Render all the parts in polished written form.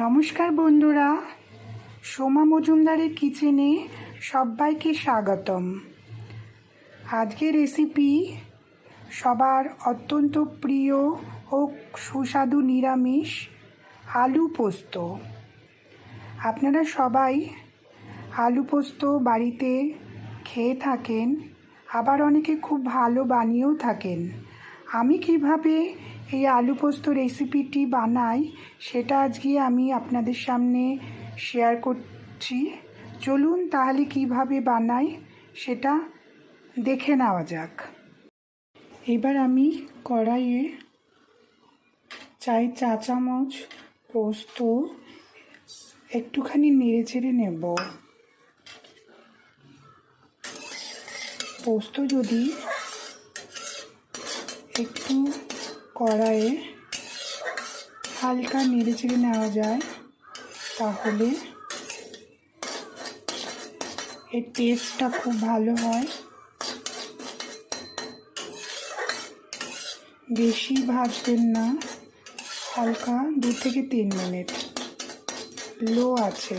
নমস্কার বন্ধুরা, সোমা মজুমদারের কিচেনে সবাইকে স্বাগতম। আজকের রেসিপি সবার অত্যন্ত প্রিয় ও সুস্বাদু নিরামিষ আলু পোস্ত। আপনারা সবাই আলু পোস্ত বাড়িতে খেয়ে থাকেন, আবার অনেকে খুব ভালো বানিয়েও থাকেন। আমি কিভাবে এই আলু পোস্ত রেসিপিটি বানাই সেটা আজকে আমি আপনাদের সামনে শেয়ার করছি। চলুন তাহলে কিভাবে বানাই সেটা দেখে নেওয়া যাক। এবার আমি কড়াইয়ে 4 চা চামচ পোস্ত একটুখানি নেড়ে চেড়ে নেব। পোস্ত যদি একটু কড়াইয়ে হালকা নেড়ে চেড়ে নেওয়া যায় তাহলে এর টেস্টটা খুব ভালো হয়। বেশি ভাজবেন না, হালকা 2 থেকে 3 মিনিট লো আছে।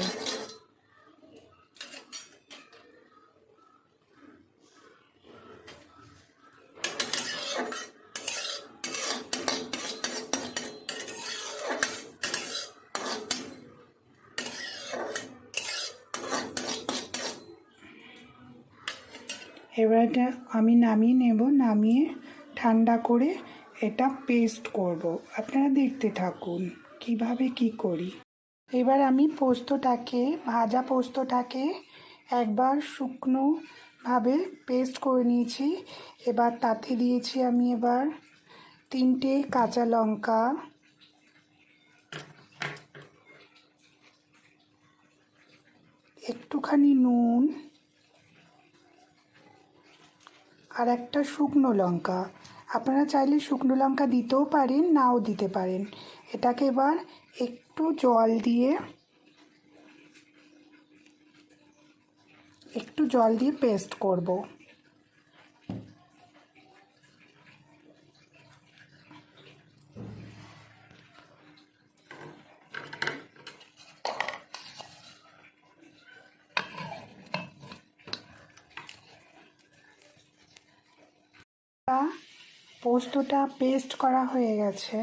এবার এটা আমি নামিয়ে নেব, নামিয়ে ঠান্ডা করে এটা পেস্ট করব। আপনারা দেখতে থাকুন কিভাবে কি করি। এবার আমি ভাজা পোস্তটাকে একবার শুকনোভাবে পেস্ট করে নিয়েছি। এবার তাতে দিয়েছি আমি এবার 3টে কাঁচা লঙ্কা, একটুখানি নুন আর একটা শুকনো লঙ্কা। আপনারা চাইলে শুকনো লঙ্কা দিতেও পারেন, নাও দিতে পারেন। এটাকে এবার একটু জল দিয়ে পেস্ট করব। পোস্তটা পেস্ট করা হয়ে গেছে।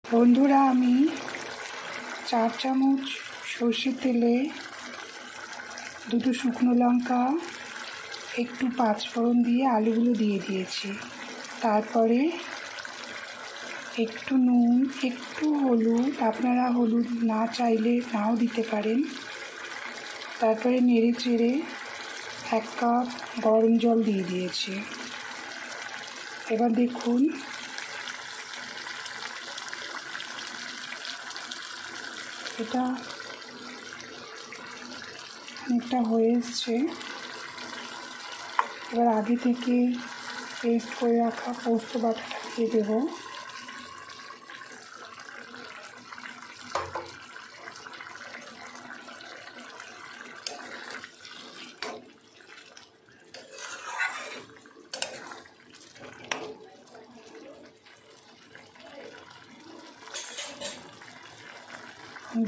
বন্ধুরা, আমি 4 চামচ সর্ষের তেলে 2টো শুকনো লঙ্কা, একটু 5 ফোড়ন দিয়ে আলুগুলো দিয়ে দিয়েছি। তারপরে একটু নুন, একটু হলুদ, আপনারা হলুদ না চাইলে নাও দিতে পারেন। তারপরে নেড়ে চেড়ে 1 কাপ গরম জল দিয়ে দিয়েছি। এবার দেখুন এটা অনেকটা হয়ে এসছে। এবার আগে থেকে পেস্ট করে রাখা পোস্ত বাটাটা দিয়ে দেব।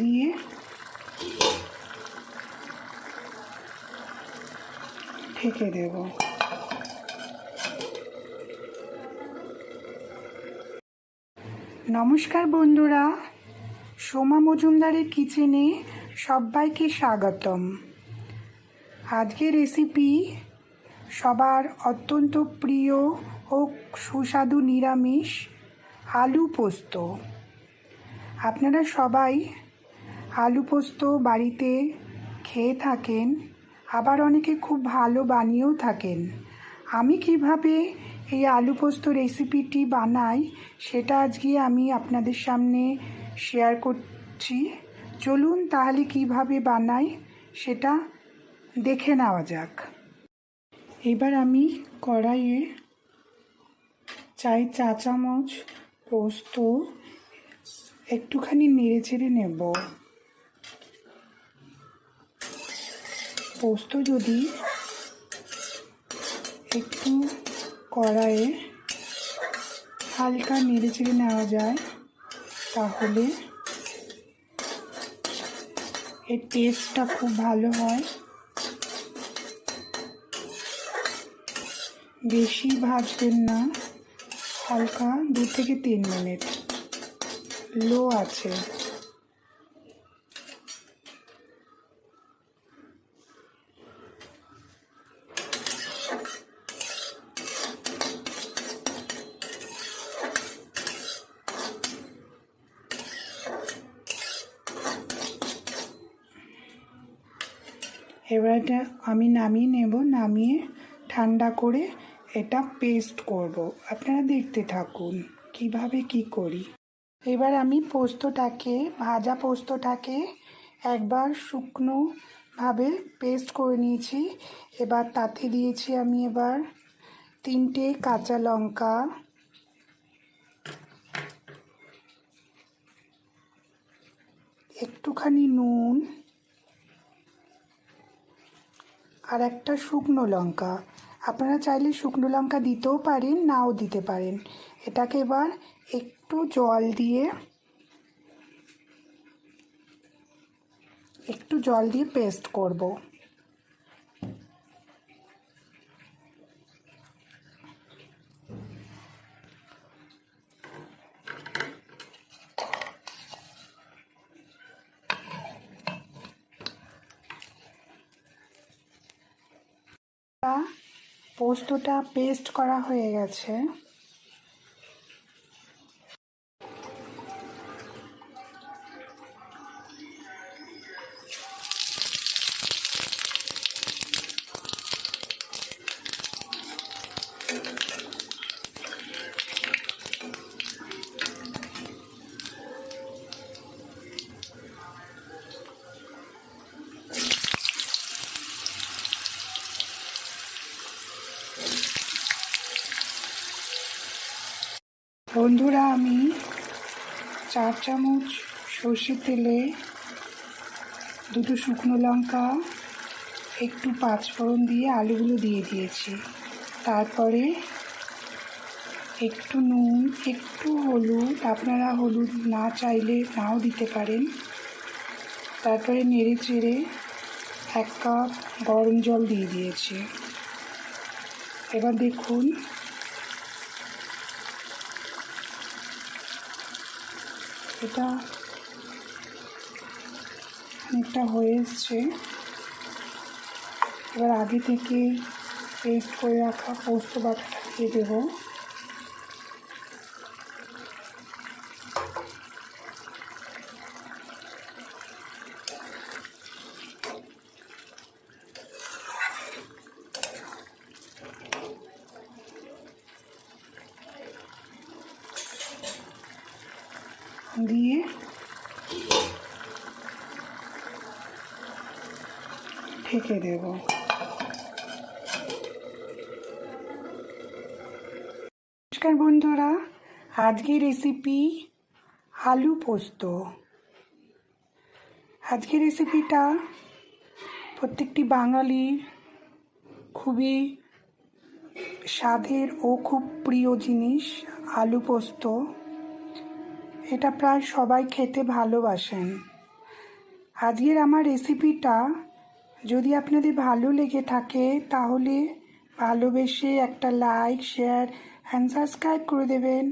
দিয়ে ঢেকে দেব। নমস্কার বন্ধুরা, সোমা মজুমদারের কিচেনে সবাইকে স্বাগতম। আজকের রেসিপি সবার অত্যন্ত প্রিয় ও সুস্বাদু নিরামিষ আলু পোস্ত। আপনারা সবাই আলু পোস্ত বাড়িতে খেয়ে থাকেন, আবার অনেকে খুব ভালো বানিয়েও থাকেন। আমি কিভাবে এই আলু পোস্ত রেসিপিটি বানাই সেটা আজকে আমি আপনাদের সামনে শেয়ার করছি। চলুন তাহলে কিভাবে বানাই সেটা দেখে নেওয়া যাক। এবার আমি কড়াইয়ে 4 চা চামচ পোস্ত একটুখানি নেড়ে চেড়ে নেব। পোস্ত যদি একটু কড়াইয়ে হালকা নেড়ে চেড়ে নেওয়া যায় তাহলে এর টেস্টটা খুব ভালো হয়। বেশি ভাজবেন না, হালকা 2 থেকে 3 মিনিট লো আছে। এবার এটা আমি নামিয়ে নেব, নামিয়ে ঠান্ডা করে এটা পেস্ট করব। আপনারা দেখতে থাকুন কিভাবে কি করি। এবার আমি ভাজা পোস্তটাকে একবার শুকনোভাবে পেস্ট করে নিয়েছি। এবার তাতে দিয়েছি আমি এবার 3টে কাঁচা লঙ্কা, একটুখানি নুন আর একটা শুকনো লঙ্কা। আপনারা চাইলে শুকনো লঙ্কা দিতেও পারেন, নাও দিতে পারেন। এটাকে এবার একটু জল দিয়ে পেস্ট করব। পোস্তটা পেস্ট করা হয়ে গেছে। বন্ধুরা, আমি 4 চামচ সর্ষের তেলে 2টো শুকনো লঙ্কা, একটু 5 ফোড়ন দিয়ে আলুগুলো দিয়ে দিয়েছি। তারপরে একটু নুন, একটু হলুদ, আপনারা হলুদ না চাইলে নাও দিতে পারেন। তারপরে নেড়ে চেড়ে 1 কাপ গরম জল দিয়ে দিয়েছি। এবার দেখুন এটা অনেকটা হয়ে এসছে। এবার আগে থেকে পেস্ট করে রাখা পোস্ত বাটাটা দিয়ে দেব। দিয়ে ঢেকে দেব। নমস্কার বন্ধুরা, আজকের রেসিপি আলু পোস্ত। আজকের রেসিপিটা প্রত্যেকটি বাঙালির খুবই স্বাদের ও খুব প্রিয় জিনিস আলু পোস্ত। এটা প্রায় সবাই খেতে ভালোবাসেন। আজকের আমার রেসিপিটা যদি আপনাদের ভালো লেগে থাকে তাহলে ভালোবেসে একটা লাইক, শেয়ার অ্যান্ড সাবস্ক্রাইব করে দেবেন।